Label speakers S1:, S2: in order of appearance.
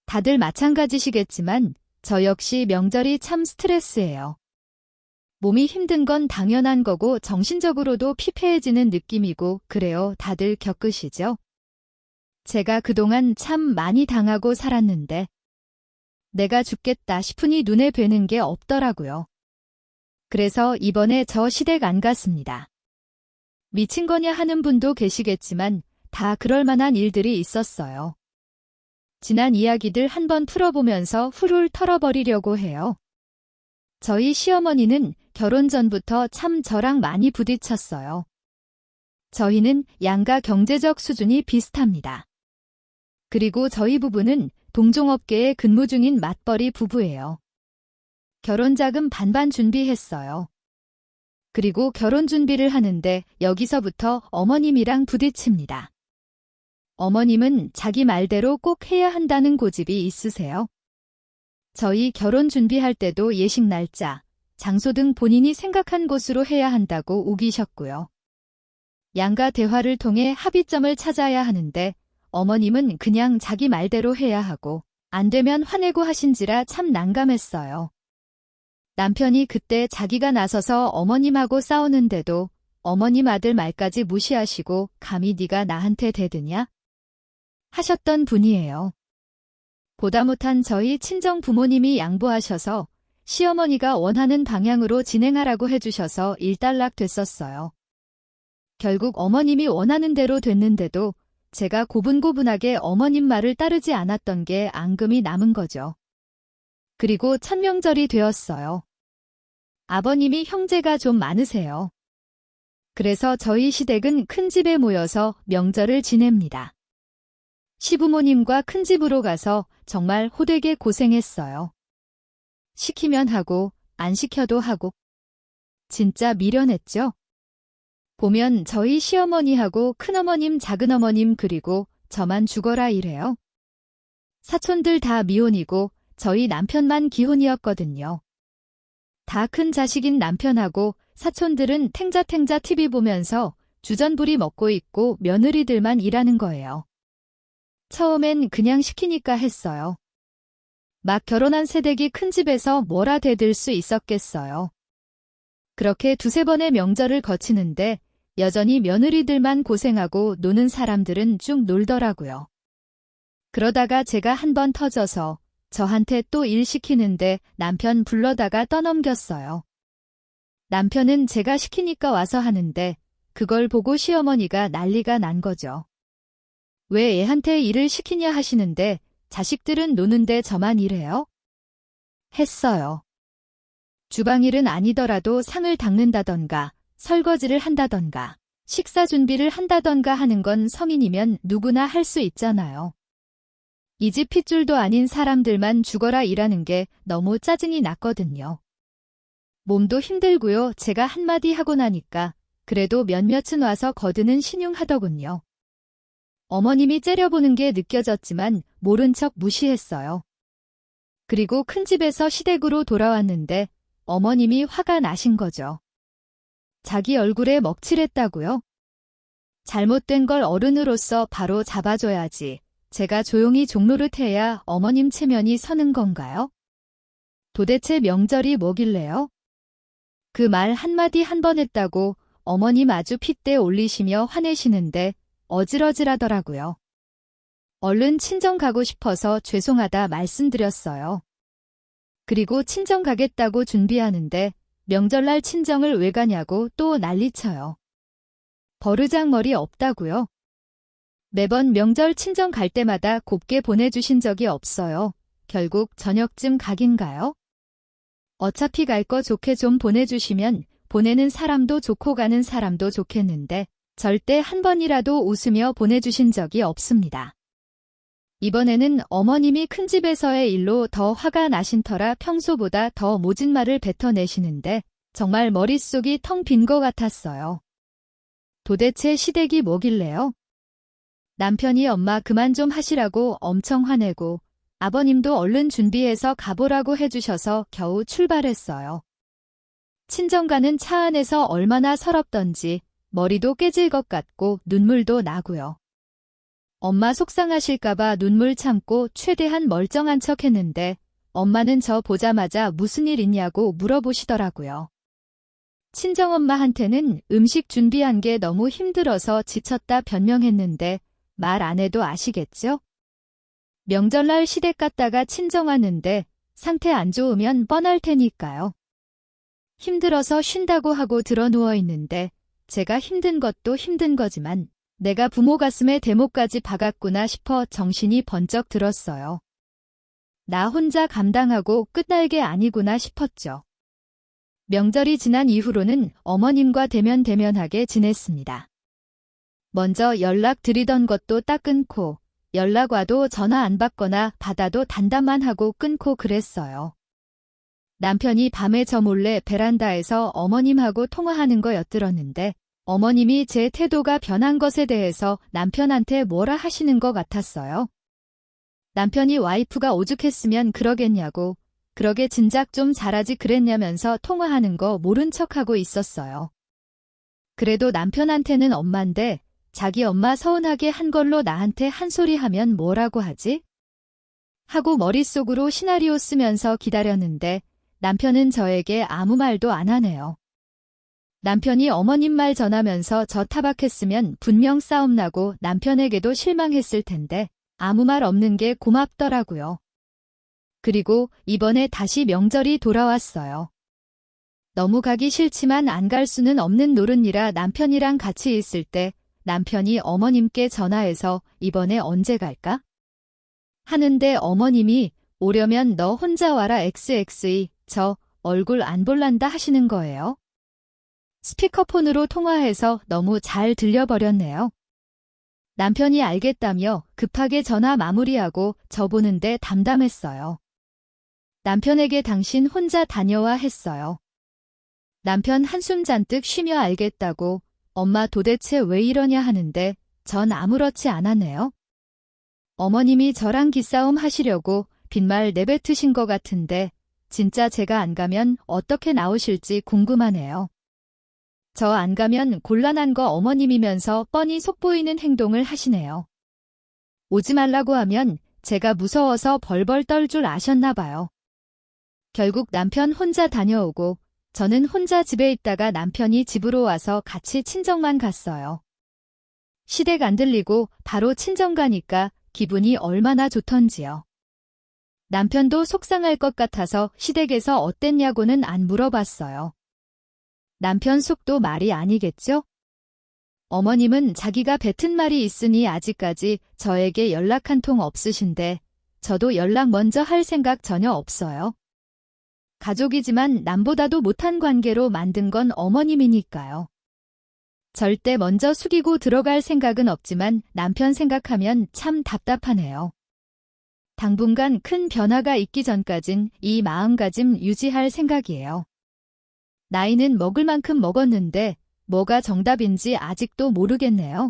S1: 다들 마찬가지시겠지만 저 역시 명절이 참 스트레스예요. 몸이 힘든 건 당연한 거고 정신적으로도 피폐해지는 느낌이고 그래요. 다들 겪으시죠? 제가 그동안 참 많이 당하고 살았는데 내가 죽겠다 싶으니 눈에 뵈는 게 없더라고요. 그래서 이번에 저 시댁 안 갔습니다. 미친 거냐 하는 분도 계시겠지만 다 그럴 만한 일들이 있었어요. 지난 이야기들 한번 풀어보면서 훌훌 털어버리려고 해요. 저희 시어머니는 결혼 전부터 참 저랑 많이 부딪혔어요. 저희는 양가 경제적 수준이 비슷합니다. 그리고 저희 부부는 동종업계에 근무 중인 맞벌이 부부예요. 결혼 자금 반반 준비했어요. 그리고 결혼 준비를 하는데 여기서부터 어머님이랑 부딪힙니다. 어머님은 자기 말대로 꼭 해야 한다는 고집이 있으세요. 저희 결혼 준비할 때도 예식 날짜, 장소 등 본인이 생각한 곳으로 해야 한다고 우기셨고요. 양가 대화를 통해 합의점을 찾아야 하는데 어머님은 그냥 자기 말대로 해야 하고 안 되면 화내고 하신지라 참 난감했어요. 남편이 그때 자기가 나서서 어머님하고 싸우는데도 어머님 아들 말까지 무시하시고 감히 네가 나한테 대드냐? 하셨던 분이에요. 보다 못한 저희 친정 부모님이 양보하셔서 시어머니가 원하는 방향으로 진행하라고 해주셔서 일단락 됐었어요. 결국 어머님이 원하는 대로 됐는데도 제가 고분고분하게 어머님 말을 따르지 않았던 게 앙금이 남은 거죠. 그리고 첫 명절이 되었어요. 아버님이 형제가 좀 많으세요. 그래서 저희 시댁은 큰 집에 모여서 명절을 지냅니다. 시부모님과 큰 집으로 가서 정말 호되게 고생했어요. 시키면 하고 안 시켜도 하고 진짜 미련했죠? 보면 저희 시어머니하고 큰어머님, 작은어머님 그리고 저만 죽어라 이래요. 사촌들 다 미혼이고 저희 남편만 기혼이었거든요. 다 큰 자식인 남편하고 사촌들은 탱자탱자 TV 보면서 주전부리 먹고 있고 며느리들만 일하는 거예요. 처음엔 그냥 시키니까 했어요. 막 결혼한 새댁이 큰 집에서 뭐라 대들 수 있었겠어요. 그렇게 두세 번의 명절을 거치는데 여전히 며느리들만 고생하고 노는 사람들은 쭉 놀더라고요. 그러다가 제가 한번 터져서 저한테 또 일 시키는데 남편 불러다가 떠넘겼어요. 남편은 제가 시키니까 와서 하는데 그걸 보고 시어머니가 난리가 난 거죠. 왜 애한테 일을 시키냐 하시는데 자식들은 노는데 저만 일해요? 했어요. 주방일은 아니더라도 상을 닦는다던가 설거지를 한다던가 식사 준비를 한다던가 하는 건 성인이면 누구나 할 수 있잖아요. 이 집 핏줄도 아닌 사람들만 죽어라 일하는 게 너무 짜증이 났거든요. 몸도 힘들고요. 제가 한마디 하고 나니까 그래도 몇몇은 와서 거드는 신용하더군요. 어머님이 째려보는 게 느껴졌지만 모른 척 무시했어요. 그리고 큰 집에서 시댁으로 돌아왔는데 어머님이 화가 나신 거죠. 자기 얼굴에 먹칠했다고요? 잘못된 걸 어른으로서 바로 잡아줘야지. 제가 조용히 종노릇해야 어머님 체면이 서는 건가요? 도대체 명절이 뭐길래요? 그 말 한마디 한 번 했다고 어머님 아주 핏대 올리시며 화내시는데 어질어질하더라고요. 얼른 친정 가고 싶어서 죄송하다 말씀드렸어요. 그리고 친정 가겠다고 준비하는데 명절날 친정을 왜 가냐고 또 난리쳐요. 버르장머리 없다고요? 매번 명절 친정 갈 때마다 곱게 보내주신 적이 없어요. 결국 저녁쯤 각인가요? 어차피 갈 거 좋게 좀 보내주시면 보내는 사람도 좋고 가는 사람도 좋겠는데 절대 한 번이라도 웃으며 보내주신 적이 없습니다. 이번에는 어머님이 큰 집에서의 일로 더 화가 나신 터라 평소보다 더 모진 말을 뱉어내시는데 정말 머릿속이 텅 빈 것 같았어요. 도대체 시댁이 뭐길래요? 남편이 엄마 그만 좀 하시라고 엄청 화내고 아버님도 얼른 준비해서 가보라고 해주셔서 겨우 출발했어요. 친정 가는 차 안에서 얼마나 서럽던지 머리도 깨질 것 같고 눈물도 나고요. 엄마 속상하실까봐 눈물 참고 최대한 멀쩡한 척 했는데 엄마는 저 보자마자 무슨 일 있냐고 물어보시더라고요. 친정엄마한테는 음식 준비한 게 너무 힘들어서 지쳤다 변명했는데 말 안 해도 아시겠죠? 명절날 시댁 갔다가 친정 왔는데 상태 안 좋으면 뻔할 테니까요. 힘들어서 쉰다고 하고 드러 누워 있는데 제가 힘든 것도 힘든 거지만 내가 부모 가슴에 대못까지 박았구나 싶어 정신이 번쩍 들었어요. 나 혼자 감당하고 끝날 게 아니구나 싶었죠. 명절이 지난 이후로는 어머님과 대면대면하게 지냈습니다. 먼저 연락 드리던 것도 딱 끊고 연락 와도 전화 안 받거나 받아도 단답만 하고 끊고 그랬어요. 남편이 밤에 저 몰래 베란다에서 어머님하고 통화하는 거 엿들었는데 어머님이 제 태도가 변한 것에 대해서 남편한테 뭐라 하시는 것 같았어요. 남편이 와이프가 오죽했으면 그러겠냐고, 그러게 진작 좀 잘하지 그랬냐면서 통화하는 거 모른 척하고 있었어요. 그래도 남편한테는 엄마인데 자기 엄마 서운하게 한 걸로 나한테 한 소리 하면 뭐라고 하지? 하고 머릿속으로 시나리오 쓰면서 기다렸는데 남편은 저에게 아무 말도 안 하네요. 남편이 어머님 말 전하면서 저 타박했으면 분명 싸움 나고 남편에게도 실망했을 텐데 아무 말 없는 게 고맙더라고요. 그리고 이번에 다시 명절이 돌아왔어요. 너무 가기 싫지만 안 갈 수는 없는 노릇이라 남편이랑 같이 있을 때 남편이 어머님께 전화해서 이번에 언제 갈까? 하는데 어머님이 오려면 너 혼자 와라 XXE 저 얼굴 안 볼란다 하시는 거예요. 스피커폰으로 통화해서 너무 잘 들려버렸네요. 남편이 알겠다며 급하게 전화 마무리하고 저 보는데 담담했어요. 남편에게 당신 혼자 다녀와 했어요. 남편 한숨 잔뜩 쉬며 알겠다고 엄마 도대체 왜 이러냐 하는데 전 아무렇지 않았네요. 어머님이 저랑 기싸움 하시려고 빈말 내뱉으신 것 같은데 진짜 제가 안 가면 어떻게 나오실지 궁금하네요. 저 안 가면 곤란한 거 어머님이면서 뻔히 속보이는 행동을 하시네요. 오지 말라고 하면 제가 무서워서 벌벌 떨 줄 아셨나 봐요. 결국 남편 혼자 다녀오고 저는 혼자 집에 있다가 남편이 집으로 와서 같이 친정만 갔어요. 시댁 안 들리고 바로 친정 가니까 기분이 얼마나 좋던지요. 남편도 속상할 것 같아서 시댁에서 어땠냐고는 안 물어봤어요. 남편 속도 말이 아니겠죠? 어머님은 자기가 뱉은 말이 있으니 아직까지 저에게 연락 한 통 없으신데 저도 연락 먼저 할 생각 전혀 없어요. 가족이지만 남보다도 못한 관계로 만든 건 어머님이니까요. 절대 먼저 숙이고 들어갈 생각은 없지만 남편 생각하면 참 답답하네요. 당분간 큰 변화가 있기 전까진 이 마음가짐 유지할 생각이에요. 나이는 먹을 만큼 먹었는데 뭐가 정답인지 아직도 모르겠네요.